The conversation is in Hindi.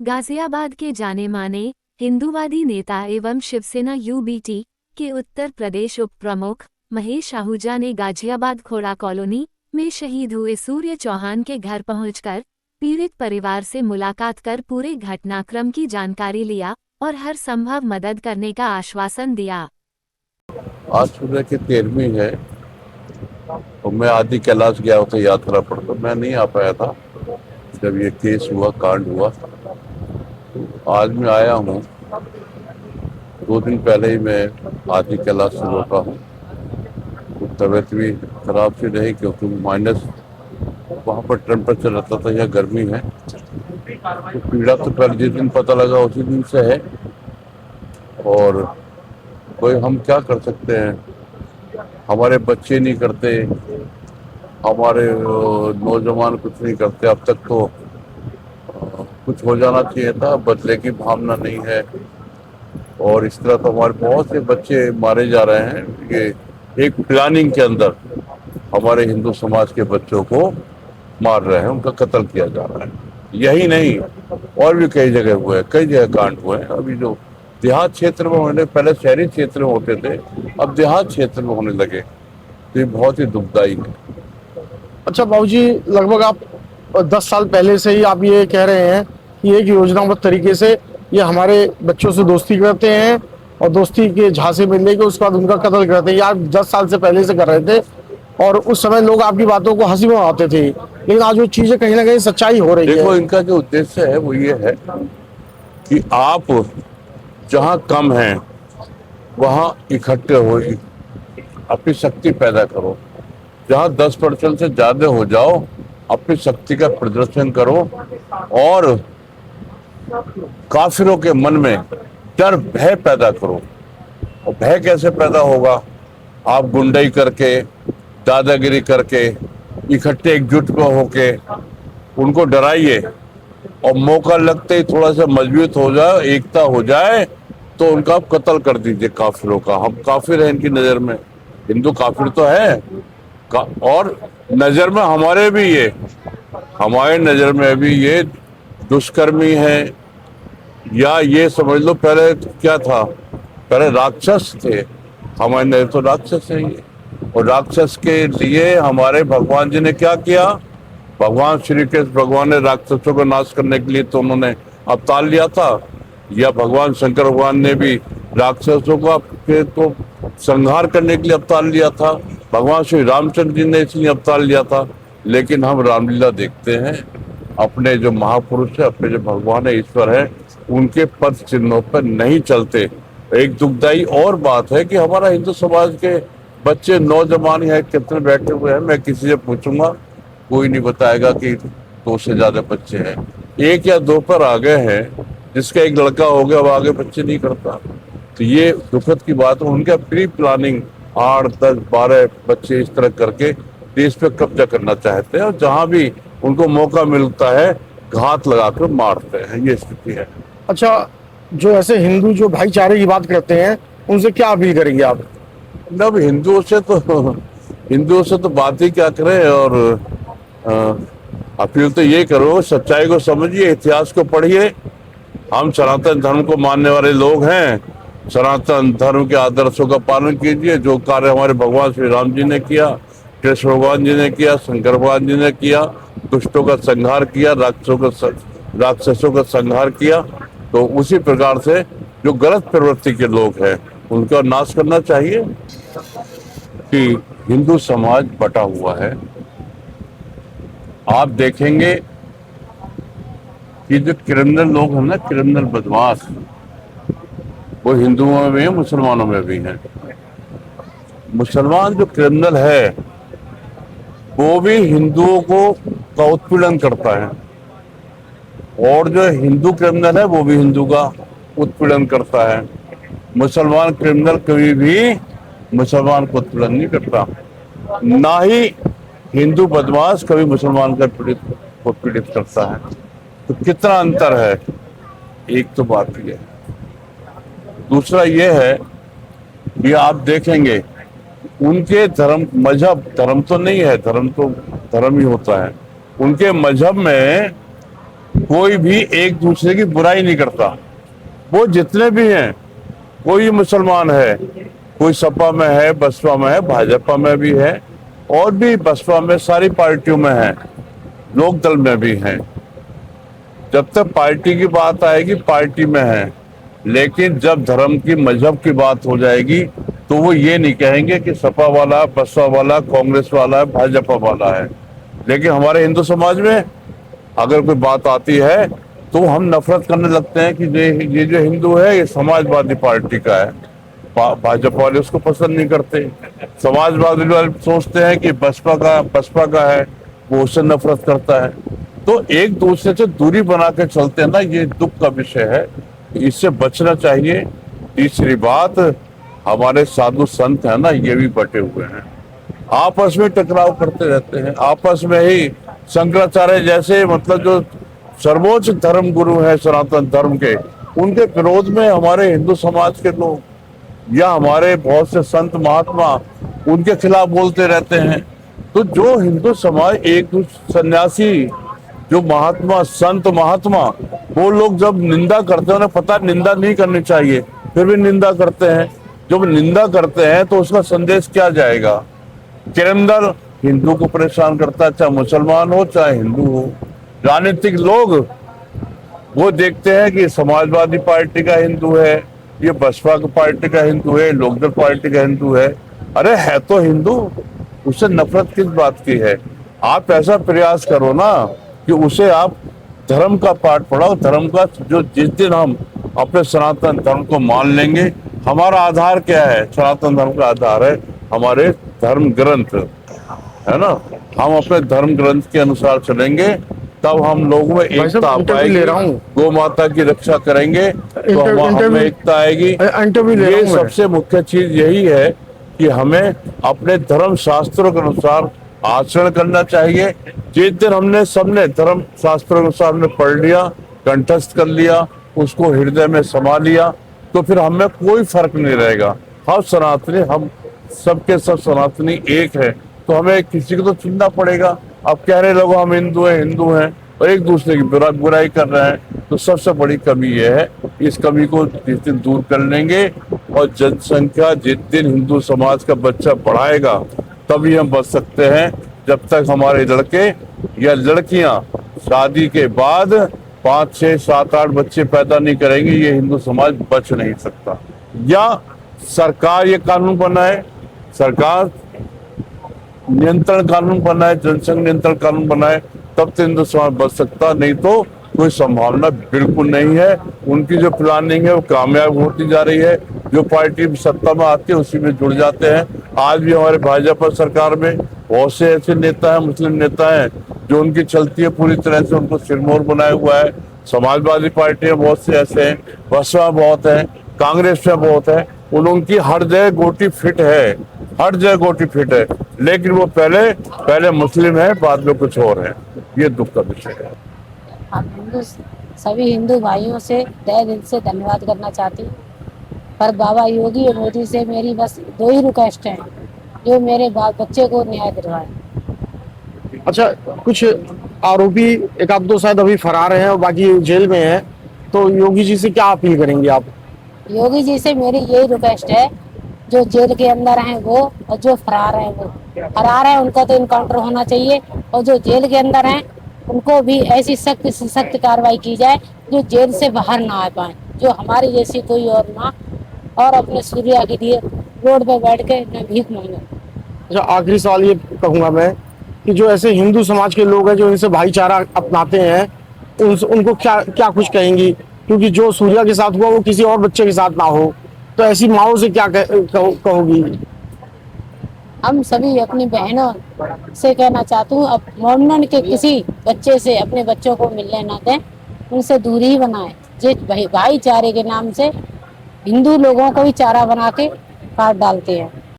गाजियाबाद के जाने माने हिंदूवादी नेता एवं शिवसेना यूबीटी के उत्तर प्रदेश उप प्रमुख महेश आहूजा ने गाजियाबाद खोड़ा कॉलोनी में शहीद हुए सूर्य चौहान के घर पहुंचकर पीड़ित परिवार से मुलाकात कर पूरे घटनाक्रम की जानकारी लिया और हर संभव मदद करने का आश्वासन दिया। आज सुबह की 13वीं है तो मैं आदि कैलाश गया था यात्रा पर, तो मैं नहीं आ पाया था जब ये केस हुआ, कांड हुआ। तो आज मैं आया हूँ। 2 दिन पहले ही मैं आदि कैलाश से लौटा हूँ। तो तबीयत भी खराब सी रही क्योंकि माइनस वहाँ पर टेम्परेचर रहता था, यहाँ गर्मी है। तो पीड़ा तो कल जिस दिन पता लगा उसी दिन से है, और कोई हम क्या कर सकते हैं। हमारे बच्चे नहीं करते, हमारे नौजवान कुछ नहीं करते। अब तक तो कुछ हो जाना चाहिए था, बदले की भावना नहीं है। और इस तरह तो हमारे बहुत से बच्चे मारे जा रहे हैं। ये एक प्लानिंग के अंदर हमारे हिंदू समाज के बच्चों को मार रहे हैं, उनका कत्ल किया जा रहा है। यही नहीं, और भी कई जगह हुए हैं, कई जगह कांड हुए हैं। अभी जो देहात क्षेत्र में होने, पहले शहरी क्षेत्र में होते थे, अब देहात क्षेत्र में होने लगे, तो ये बहुत ही दुखदायी है। अच्छा बाबूजी, लगभग आप 10 साल पहले से ही आप ये कह रहे हैं कि एक योजनाबद्ध तरीके से ये हमारे बच्चों से दोस्ती करते हैं और दोस्ती के झांसे मिलने के उसके बाद उनका कत्ल करते हैं। ये आप 10 साल से पहले से कर रहे थे और उस समय लोग आपकी बातों को हंसी में उड़ाते थे, लेकिन आज वो चीजें कहीं ना कहीं सच्चाई हो रही है। देखो, इनका जो उद्देश्य है वो ये है कि आप जहाँ कम हैं वहाँ इकट्ठे हो, अपनी शक्ति पैदा करो। जहाँ 10% से ज्यादा हो जाओ, अपनी शक्ति का प्रदर्शन करो और काफिरों के मन में डर, भय पैदा करो। और भय कैसे पैदा होगा? आप गुंडाई करके, दादागिरी करके, इकट्ठे एकजुट में होके उनको डराइए, और मौका लगते ही थोड़ा सा मजबूत हो जाए, एकता हो जाए, तो उनका आप कत्ल कर दीजिए काफिरों का। हम काफिर हैं इनकी नजर में, हिंदू काफिर तो है और नजर में हमारे भी ये, हमारे नजर में भी ये दुष्कर्मी है। या ये समझ लो, पहले क्या था, पहले राक्षस थे, हमारे नजर तो राक्षस है ये। और राक्षस के लिए हमारे भगवान जी ने क्या किया? भगवान श्री कृष्ण भगवान ने राक्षसों को नाश करने के लिए तो उन्होंने अवतार लिया था, या भगवान शंकर भगवान ने भी राक्षसों का तो संहार करने के लिए अवतार लिया था। भगवान श्री रामचंद्र जी ने इसलिए अवतार लिया था। लेकिन हम रामलीला देखते हैं, अपने जो महापुरुष है, अपने जो भगवान है, ईश्वर है, उनके पद चिन्हों पर नहीं चलते। एक दुखदाई और बात है कि हमारा हिंदू समाज के बच्चे, नौजवान है, कितने बैठे हुए हैं, मैं किसी से पूछूंगा, कोई नहीं बताएगा कि 2 से ज्यादा बच्चे हैं। 1 या 2 पर आ गए हैं, जिसका एक लड़का हो गया, वो आगे बच्चे नहीं करता। तो ये दुखद की बात है। उनका प्री प्लानिंग 8, 10, 12 बच्चे इस तरह करके देश पे कब्जा करना चाहते हैं, और जहां भी उनको मौका मिलता है घात लगाकर मारते हैं। ये स्थिति है। अच्छा, जो ऐसे हिंदू जो भाईचारे की बात करते हैं, उनसे क्या अपील करेंगे आप? अब हिंदुओं से तो बात ही क्या करें। और अपील तो ये करो, सच्चाई को समझिए, इतिहास को पढ़िए। हम सनातन धर्म को मानने वाले लोग हैं, सनातन धर्म के आदर्शों का पालन कीजिए। जो कार्य हमारे भगवान श्री राम जी ने किया, कृष्ण भगवान जी ने किया, शंकर भगवान जी ने किया, दुष्टों का संहार किया, राक्षसों का संहार किया, तो उसी प्रकार से जो गलत प्रवृत्ति के लोग हैं उनका नाश करना चाहिए। कि हिंदू समाज बटा हुआ है। आप देखेंगे कि जो क्रिमिनल लोग हैं ना, क्रिमिनल बदमाश, वो हिंदुओं में भी है, मुसलमानों में भी है। मुसलमान जो क्रिमिनल है वो भी हिंदुओं का उत्पीड़न करता है, और जो हिंदू क्रिमिनल है वो भी हिंदू का उत्पीड़न करता है। मुसलमान क्रिमिनल कभी भी मुसलमान को उत्पीड़न नहीं करता, ना ही हिंदू बदमाश कभी मुसलमान का पीड़ित करता है। तो कितना अंतर है, एक तो बात ये है। दूसरा ये है कि आप देखेंगे उनके धर्म, मजहब, धर्म तो नहीं है, धर्म तो धर्म ही होता है। उनके मजहब में कोई भी एक दूसरे की बुराई नहीं करता। वो जितने भी हैं, कोई मुसलमान है, कोई सपा में है, बसपा में है, भाजपा में भी है, और भी बसपा में सारी पार्टियों में है, लोक दल में भी हैं। जब तक पार्टी की बात आएगी पार्टी में है, लेकिन जब धर्म की मजहब की बात हो जाएगी तो वो ये नहीं कहेंगे कि सपा वाला, बसपा वाला, कांग्रेस वाला है, भाजपा वाला है। लेकिन हमारे हिंदू समाज में अगर कोई बात आती है तो हम नफरत करने लगते हैं कि ये जो हिंदू है ये समाजवादी पार्टी का है। भाजपा वाले उसको पसंद नहीं करते। समाजवादी वाले सोचते हैं कि बसपा का है, वो उससे नफरत करता है। तो एक दूसरे से दूरी बना के चलते हैं ना, ये दुख का विषय है, इससे बचना चाहिए। तीसरी बात, हमारे साधु संत है ना, ये भी बटे हुए हैं, आपस में टकराव करते रहते हैं। आपस में ही शंकराचार्य जैसे, मतलब जो सर्वोच्च धर्म गुरु है सनातन धर्म के, उनके विरोध में हमारे हिंदू समाज के लोग या हमारे बहुत से संत महात्मा उनके खिलाफ बोलते रहते हैं। तो जो हिंदू समाज एक सन्यासी, जो महात्मा, संत महात्मा, वो लोग जब निंदा करते हैं, उन्हें पता निंदा नहीं करनी चाहिए, फिर भी निंदा करते हैं। जब निंदा करते हैं तो उसका संदेश क्या जाएगा? किरंदर हिंदू को परेशान करता है, चाहे मुसलमान हो चाहे हिंदू हो। राजनीतिक लोग वो देखते हैं कि समाजवादी पार्टी का हिंदू है, ये बसपा की पार्टी का हिंदू है, लोकदल पार्टी का हिंदू है। अरे है तो हिंदू, उससे नफरत किस बात की है? आप ऐसा प्रयास करो ना कि उसे आप धर्म का पाठ पढ़ाओ। धर्म का जो, जिस दिन हम अपने सनातन धर्म को मान लेंगे, हमारा आधार क्या है? सनातन धर्म का आधार है हमारे धर्म ग्रंथ, है ना। हम अपने धर्म ग्रंथ के अनुसार चलेंगे, तब हम लोगों में एकता आ पाएगी। गौ माता की रक्षा करेंगे तो हमें एकता आएगी। ये सबसे मुख्य चीज यही है कि हमें अपने धर्म शास्त्रों के अनुसार आचरण करना चाहिए। जिस दिन हमने सबने धर्म शास्त्रों के अनुसार हमने पढ़ लिया, कंठस्थ कर लिया, उसको हृदय में समा लिया, तो फिर हमें कोई फर्क नहीं रहेगा। हम सनातनी, हम सबके सब सनातनी एक है, तो हमें किसी को तो चुनना पड़ेगा। अब कह रहे लोग हम हिंदू हैं और एक दूसरे की बुराई कर रहे हैं, तो सबसे बड़ी कमी यह है। इस कमी को जिस दिन दूर कर लेंगे और जनसंख्या जिस दिन हिंदू समाज का बच्चा बढ़ाएगा, तभी हम बच सकते हैं। जब तक हमारे लड़के या लड़कियां शादी के बाद 5, 6, 7, 8 बच्चे पैदा नहीं करेंगे, ये हिंदू समाज बच नहीं सकता। या सरकार ये कानून बनाए, सरकार नियंत्रण कानून बनाए, जनसंघ नियंत्रण कानून बनाए, तब तो हिंदू समाज बच सकता, नहीं तो कोई संभावना बिल्कुल नहीं है। उनकी जो प्लानिंग है वो कामयाब होती जा रही है। जो पार्टी सत्ता में आती है उसी में जुड़ जाते हैं। आज भी हमारे भाजपा सरकार में बहुत से ऐसे नेता हैं, मुस्लिम नेता हैं, जो उनकी चलती है पूरी तरह से उनको सिरमौर बनाया हुआ है। समाजवादी पार्टी में बहुत से ऐसे हैं, बसपा बहुत है, कांग्रेस में बहुत है। उनकी हर जगह गोटी फिट है, हर जगह गोटी फिट है, लेकिन वो पहले मुस्लिम है, बाद में कुछ और है। ये दुख का विषय है। हम सभी हिंदू भाइयों से तहे दिल से धन्यवाद करना चाहती हूँ। पर बाबा योगी और मोदी से मेरी बस 2 ही रिक्वेस्ट हैं, जो मेरे बाल बच्चे को न्याय दिलवाए। अच्छा, कुछ आरोपी एक आध दो शायद अभी फरार हैं और बाकी जेल में हैं, तो योगी जी से क्या अपील करेंगे आप? योगी जी से मेरी यही रिक्वेस्ट है, जो जेल के अंदर हैं वो, और जो फरार हैं वो। फरार है उनका तो इनकाउंटर होना चाहिए, और जो जेल के अंदर हैं उनको भी ऐसी सख्त से सख्त कार्रवाई की जाए जो जेल से बाहर ना आ पाए, जो हमारी जैसी कोई और माँ और अपने सूर्या के लिए रोड पे बैठ के न भीख मांगे। अच्छा, आखिरी सवाल ये कहूंगा मैं कि जो ऐसे हिंदू समाज के लोग हैं जो इनसे भाईचारा अपनाते हैं, उनको क्या कुछ कहेंगी? क्योंकि जो सूर्या के साथ हुआ वो किसी और बच्चे के साथ ना हो, तो ऐसी माओ से क्या कहोगी? हम सभी अपनी बहनों से कहना चाहती हूँ, अब मोमनन के किसी बच्चे से अपने बच्चों को मिलने ना दें, उनसे दूरी ही बनाएं। जिस भाईचारे के नाम से हिंदू लोगों को ही चारा बना के काट डालते हैं।